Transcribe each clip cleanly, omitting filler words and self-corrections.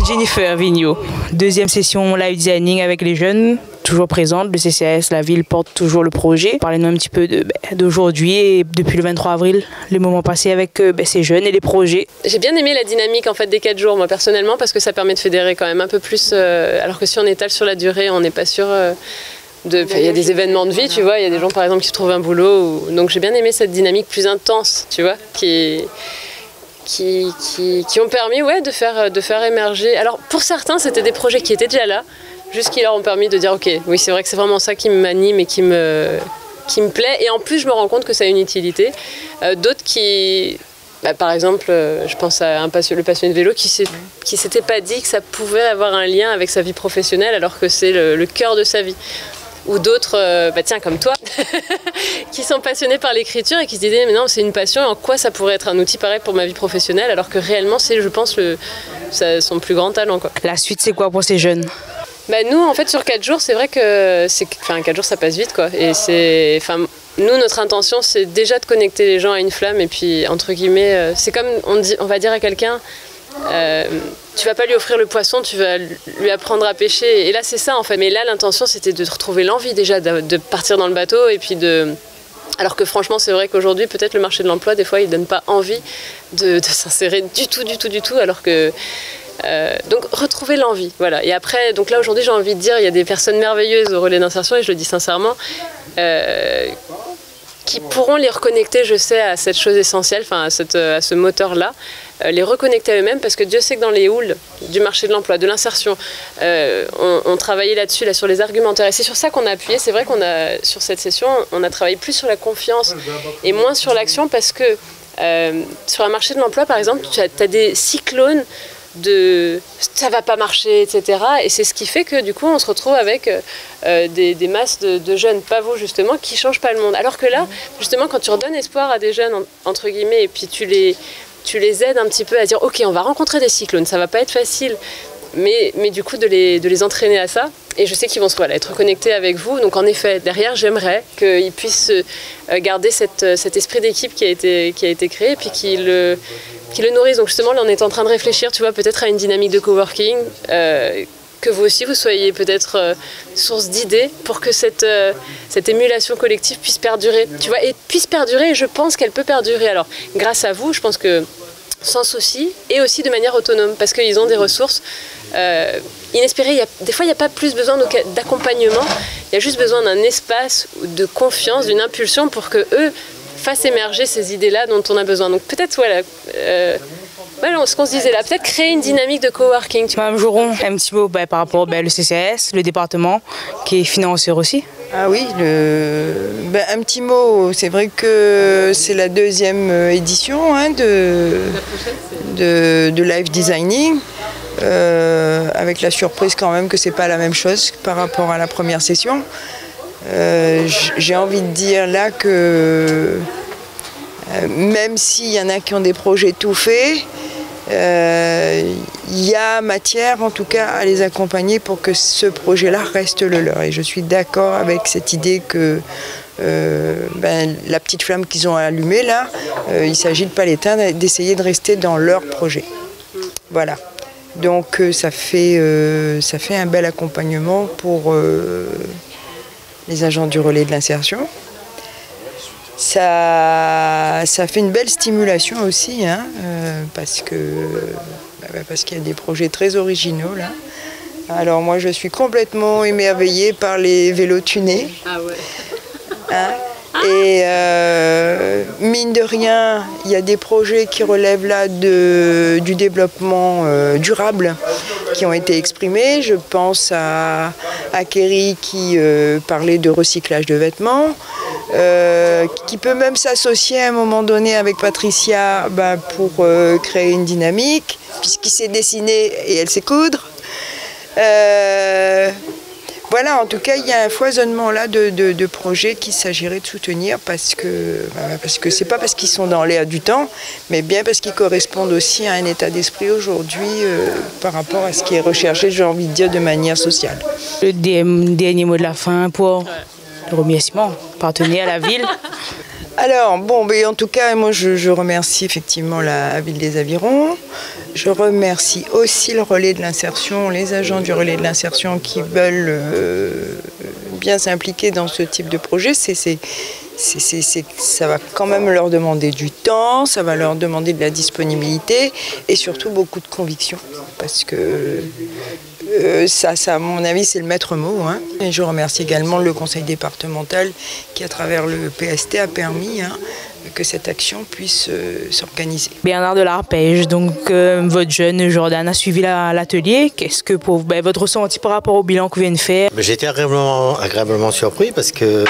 Jennifer Vigneault, deuxième session live designing avec les jeunes, toujours présente. Le CCAS, la ville porte toujours le projet. Parlez-nous un petit peu d'aujourd'hui et depuis le 23 avril, les moments passés avec ces jeunes et les projets. J'ai bien aimé la dynamique en fait des 4 jours, moi personnellement, parce que ça permet de fédérer quand même un peu plus, alors que si on étale sur la durée, on n'est pas sûr. Il y a des événements de vie, tu vois, il y a des gens par exemple qui trouvent un boulot. Donc j'ai bien aimé cette dynamique plus intense, tu vois, qui ont permis de faire émerger. Alors pour certains, c'était des projets qui étaient déjà là, juste qui leur ont permis de dire ok, oui c'est vrai que c'est vraiment ça qui m'anime et qui me plaît. Et en plus, je me rends compte que ça a une utilité. D'autres qui... par exemple, je pense à le passionné de vélo qui s'était pas dit que ça pouvait avoir un lien avec sa vie professionnelle alors que c'est le cœur de sa vie. Ou d'autres, tiens, comme toi, qui sont passionnés par l'écriture et qui se disaient mais non, c'est une passion, en quoi ça pourrait être un outil pareil pour ma vie professionnelle, alors que réellement c'est, je pense, son plus grand talent, quoi. La suite, c'est quoi pour ces jeunes? Nous, en fait, sur 4 jours, c'est vrai que 4 jours, ça passe vite, quoi. Et nous, notre intention, c'est déjà de connecter les gens à une flamme. Et puis, entre guillemets, c'est comme on va dire à quelqu'un, tu vas pas lui offrir le poisson, tu vas lui apprendre à pêcher. Et là, c'est ça, en fait. Mais là, l'intention, c'était de retrouver l'envie déjà de partir dans le bateau. Et puis alors que franchement, c'est vrai qu'aujourd'hui, peut-être le marché de l'emploi, des fois, il donne pas envie de s'insérer du tout. Alors que... donc retrouver l'envie, voilà. Et après, donc là aujourd'hui j'ai envie de dire, il y a des personnes merveilleuses au relais d'insertion et je le dis sincèrement, qui pourront les reconnecter, je sais, à cette chose essentielle, à ce moteur-là, les reconnecter à eux-mêmes, parce que Dieu sait que dans les halls du marché de l'emploi, de l'insertion, on travaillait là-dessus, là, sur les argumentaires, et c'est sur ça qu'on a appuyé. C'est vrai sur cette session, on a travaillé plus sur la confiance et moins sur l'action, parce que sur un marché de l'emploi, par exemple, tu as des cyclones de ça va pas marcher, etc. Et c'est ce qui fait que du coup on se retrouve avec des masses de jeunes pavots justement qui changent pas le monde. Alors que là, justement, quand tu redonnes espoir à des jeunes entre guillemets et puis tu les aides un petit peu à dire ok, on va rencontrer des cyclones, ça va pas être facile, mais du coup de les entraîner à ça. Et je sais qu'ils vont être reconnectés avec vous. Donc en effet, derrière, j'aimerais qu'ils puissent garder cet esprit d'équipe qui a été créé et puis qui le nourrissent. Donc justement, là, on est en train de réfléchir, tu vois, peut-être à une dynamique de coworking, que vous aussi, vous soyez peut-être source d'idées pour que cette émulation collective puisse perdurer, tu vois, et je pense qu'elle peut perdurer. Alors, grâce à vous, je pense que sans souci, et aussi de manière autonome, parce qu'ils ont des ressources inespérées. Des fois, il n'y a pas plus besoin d'accompagnement, il y a juste besoin d'un espace de confiance, d'une impulsion pour que eux fassent émerger ces idées-là dont on a besoin. Donc peut-être, ce qu'on se disait là, peut-être créer une dynamique de coworking. Madame Jouron, un petit mot par rapport au CCAS, le département, qui est financeur aussi. Ah oui, un petit mot, c'est vrai que c'est la 2e édition de live designing, avec la surprise quand même que c'est pas la même chose par rapport à la première session. J'ai envie de dire là que même s'il y en a qui ont des projets tout faits, il y a matière en tout cas à les accompagner pour que ce projet-là reste le leur. Et je suis d'accord avec cette idée que la petite flamme qu'ils ont allumée là, il s'agit de ne pas l'éteindre, d'essayer de rester dans leur projet. Voilà. Donc ça fait un bel accompagnement pour les agents du relais de l'insertion. Ça fait une belle stimulation aussi, parce qu'il y a des projets très originaux là. Alors moi je suis complètement émerveillée par les vélos tunés. Ah ouais. Et mine de rien, il y a des projets qui relèvent là du développement durable qui ont été exprimés. Je pense à Kerry qui parlait de recyclage de vêtements, qui peut même s'associer à un moment donné avec Patricia pour créer une dynamique, puisqu'il sait dessiner et elle sait coudre. Voilà, en tout cas, il y a un foisonnement là de projets qu'il s'agirait de soutenir parce que c'est pas parce qu'ils sont dans l'air du temps, mais bien parce qu'ils correspondent aussi à un état d'esprit aujourd'hui par rapport à ce qui est recherché, j'ai envie de dire, de manière sociale. Le dernier mot de la fin pour le remerciement appartenait à la ville. Alors, bon, mais en tout cas, moi, je remercie effectivement la ville des Avirons. Je remercie aussi le relais de l'insertion, les agents du relais de l'insertion qui veulent bien s'impliquer dans ce type de projet. Ça va quand même leur demander du temps, ça va leur demander de la disponibilité et surtout beaucoup de conviction. Parce que ça, à mon avis, c'est le maître mot. Hein. Et je remercie également le conseil départemental qui, à travers le PST, a permis que cette action puisse s'organiser. Bernard de l'Arpège, donc votre jeune Jordan a suivi l'atelier. Qu'est-ce que pour votre ressenti par rapport au bilan que vous venez de faire? J'ai été agréablement surpris parce que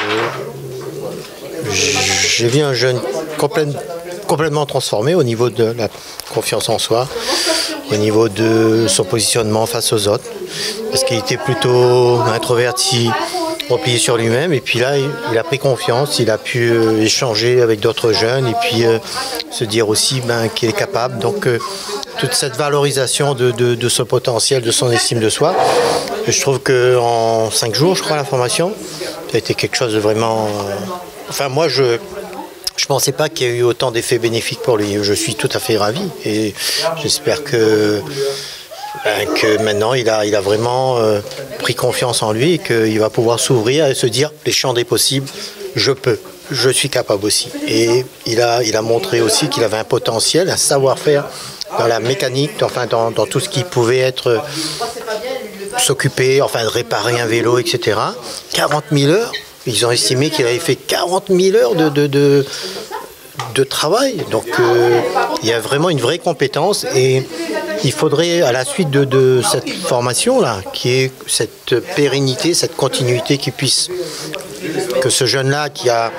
j'ai vu un jeune complètement transformé au niveau de la confiance en soi, au niveau de son positionnement face aux autres, parce qu'il était plutôt introverti, replié sur lui-même, et puis là il a pris confiance, il a pu échanger avec d'autres jeunes et puis se dire aussi qu'il est capable. Donc toute cette valorisation de son potentiel, de son estime de soi, je trouve qu'en 5 jours, je crois, la formation, ça a été quelque chose de vraiment... Enfin, moi, je ne pensais pas qu'il y ait eu autant d'effets bénéfiques pour lui. Je suis tout à fait ravi et j'espère que maintenant, il a vraiment pris confiance en lui et qu'il va pouvoir s'ouvrir et se dire les champs des possibles, je peux, je suis capable aussi. Et il a montré aussi qu'il avait un potentiel, un savoir-faire dans la mécanique, enfin dans tout ce qui pouvait être s'occuper, enfin de réparer un vélo, etc. 40 000 heures. Ils ont estimé qu'il avait fait 40 000 heures de travail. Donc il y a vraiment une vraie compétence et il faudrait, à la suite de cette formation-là, qui est cette pérennité, cette continuité que ce jeune-là qui a,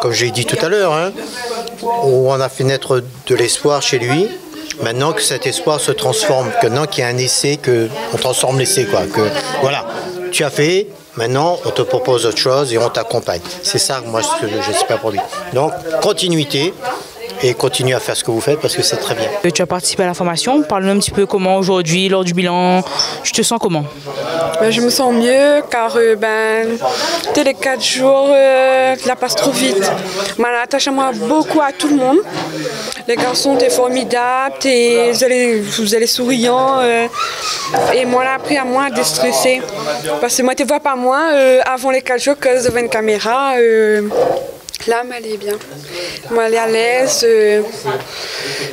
comme j'ai dit tout à l'heure, hein, où on a fait naître de l'espoir chez lui, maintenant que cet espoir se transforme, que maintenant qu'il y a un essai, qu'on transforme l'essai, quoi. Que voilà, tu as fait. Maintenant, on te propose autre chose et on t'accompagne. C'est ça, moi, ce que j'espère pour lui. Donc, continuité et continue à faire ce que vous faites parce que c'est très bien. Tu as participé à la formation. Parle-nous un petit peu comment aujourd'hui, lors du bilan, je te sens comment? Je me sens mieux car les 4 jours, la passe trop vite. Je m'attache à moi beaucoup à tout le monde. Les garçons, t'es formidable, vous allez souriants. Et moi, là, après, à moi, déstressé. Parce que moi, tu vois pas moi, avant les 4 jours, que devant une caméra, là, m'allait bien. M'allait à l'aise.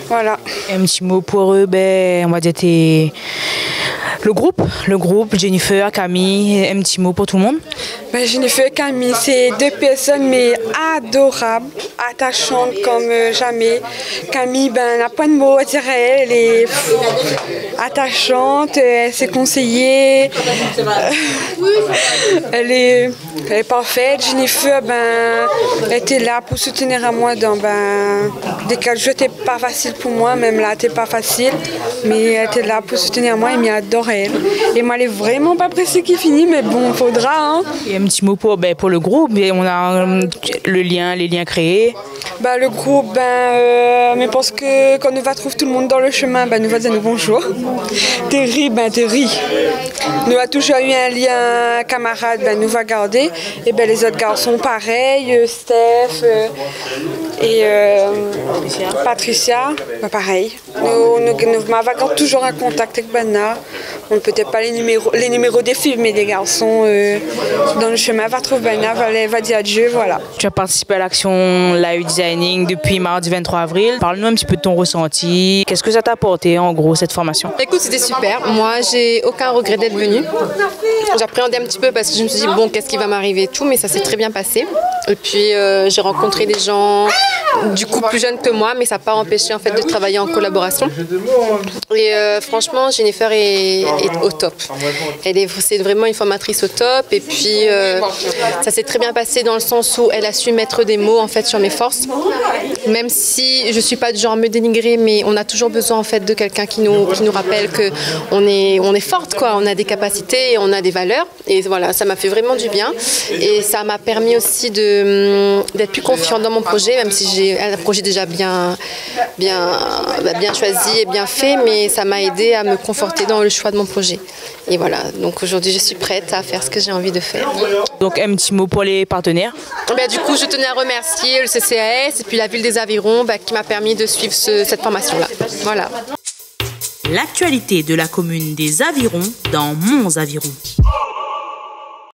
Voilà. Un petit mot pour eux, on va dire le groupe, Jennifer, Camille, un petit mot pour tout le monde. Jennifer et Camille, c'est 2 personnes mais adorables, attachantes comme jamais. Camille, elle n'a pas de mots à dire, elle est attachante, elle s'est conseillée, elle est parfaite. Jennifer, elle était là pour soutenir à moi dans des cas de jeu, c'était pas facile pour moi, même là, c'était pas facile, mais elle était là pour soutenir moi et m'y adore elle. Et moi, elle est vraiment pas pressée qu'il finisse, mais bon, faudra. Hein. Et un petit mot pour le groupe, on a les liens créés. Le groupe, mais parce que quand nous va trouver tout le monde dans le chemin, nous va dire bonjour. Terry, Terry. Nous a toujours eu un lien camarade, nous va garder. Et les autres garçons, pareil, Steph et Patricia, pareil. Nous avons toujours un contact avec Bernard. On ne peut-être pas les numéros des filles, mais des garçons dans le chemin va trouver Bernard, va dire adieu, voilà. Tu as participé à l'action Live Designing depuis mardi 23 avril. Parle-nous un petit peu de ton ressenti. Qu'est-ce que ça t'a apporté en gros cette formation? Écoute, c'était super. Moi, j'ai aucun regret d'être venue. J'appréhendais un petit peu parce que je me suis dit qu'est-ce qui va m'arriver et tout, mais ça s'est très bien passé. Et puis j'ai rencontré des gens du coup plus jeunes que moi, mais ça n'a pas empêché en fait de travailler en collaboration. Et franchement, Jennifer est au top. C'est vraiment une formatrice au top. Et puis ça s'est très bien passé dans le sens où elle a su mettre des mots en fait sur mes forces. Même si je suis pas du genre à me dénigrer, mais on a toujours besoin en fait de quelqu'un qui nous rappelle que on est forte, quoi. On a des capacités et on a des valeurs. Et voilà, ça m'a fait vraiment du bien. Et ça m'a permis aussi de d'être plus confiante dans mon projet, même si j'ai un projet déjà bien choisi et bien fait, mais ça m'a aidé à me conforter dans le choix de mon projet. Et voilà, donc aujourd'hui je suis prête à faire ce que j'ai envie de faire. Donc un petit mot pour les partenaires. Du coup, je tenais à remercier le CCAS et puis la ville des Avirons qui m'a permis de suivre cette formation-là. Voilà. L'actualité de la commune des Avirons dans Mons Avirons.